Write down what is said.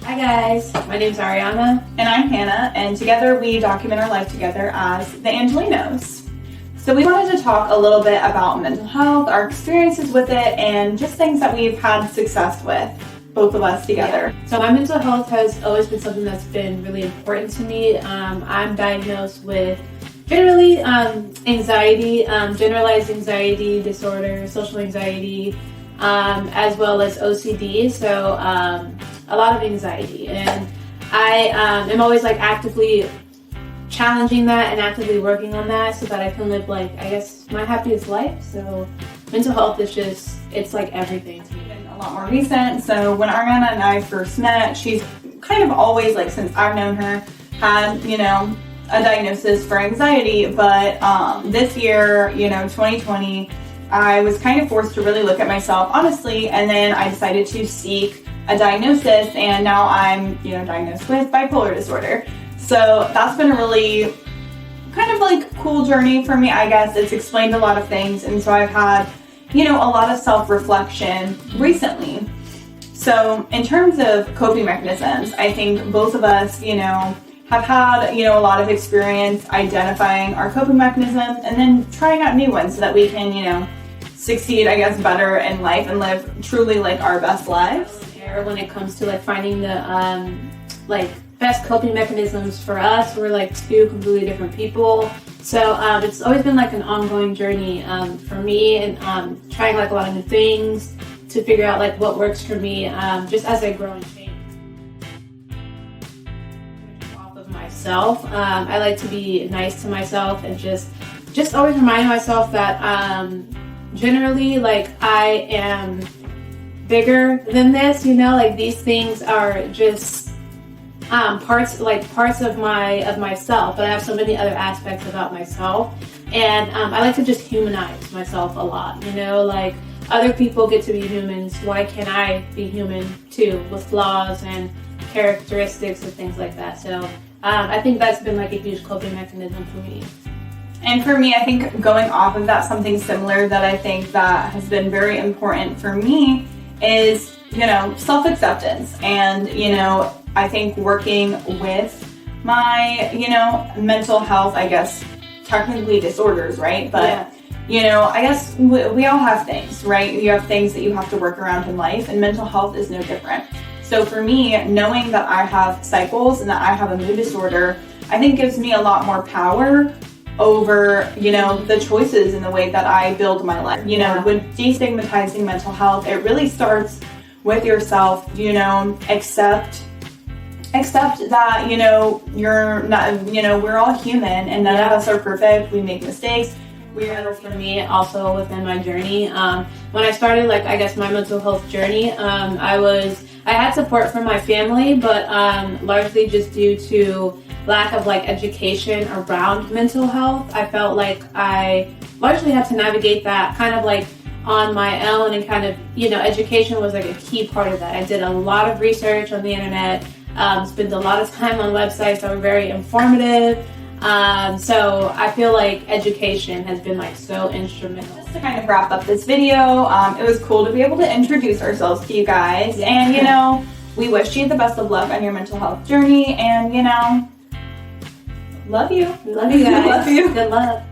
Hi guys, my name's Ariana. And I'm Hannah, and together we document our life together as the Angelinos. So we wanted to talk a little bit about mental health, our experiences with it, and just things that we've had success with, both of us together. Yeah. So my mental health has always been something that's been really important to me. I'm diagnosed with generally anxiety, generalized anxiety disorder, social anxiety, as well as OCD. So a lot of anxiety, and I am always like actively challenging that and actively working on that so that I can live like, I guess, my happiest life. So mental health is just, it's like everything to me. A lot more recent. So when Ariana and I first met, she's kind of always, like, since I've known her, had, a diagnosis for anxiety. But this year, 2020, I was kind of forced to really look at myself honestly, and then I decided to seek a diagnosis, and now I'm, diagnosed with bipolar disorder. So that's been a really kind of like cool journey for me, I guess. It's explained a lot of things, and so I've had, a lot of self-reflection recently. So in terms of coping mechanisms, I think both of us, have had, a lot of experience identifying our coping mechanisms and then trying out new ones so that we can, succeed, I guess, better in life and live truly like our best lives. When it comes to like finding the best coping mechanisms for us, we're like two completely different people. So it's always been like an ongoing journey for me, and trying like a lot of new things to figure out like what works for me just as I grow and change. Off of myself, I like to be nice to myself and just always remind myself that generally like I am bigger than this, like these things are just parts of myself, but I have so many other aspects about myself, and I like to just humanize myself a lot. Like other people get to be humans, why can't I be human too, with flaws and characteristics and things like that? So I think that's been like a huge coping mechanism for me. And for me, I think going off of that, something similar that I think that has been very important for me is, self-acceptance. And, I think working with my, mental health, I guess, technically disorders, right? But, I guess we all have things, right? You have things that you have to work around in life, and mental health is no different. So for me, knowing that I have cycles and that I have a mood disorder, I think gives me a lot more power over, the choices and the way that I build my life. With destigmatizing mental health, it really starts with yourself, accept that, you're not, we're all human and none of us are perfect. We make mistakes. For me, also within my journey, when I started, like, I guess my mental health journey, I had support from my family, but largely just due to lack of like education around mental health, I felt like I largely had to navigate that kind of like on my own, and kind of, education was like a key part of that. I did a lot of research on the internet, spent a lot of time on websites that were very informative. So I feel like education has been like so instrumental. Just to kind of wrap up this video, it was cool to be able to introduce ourselves to you guys, and we wish you the best of luck on your mental health journey, and love you. We love you guys. Love you. Good luck.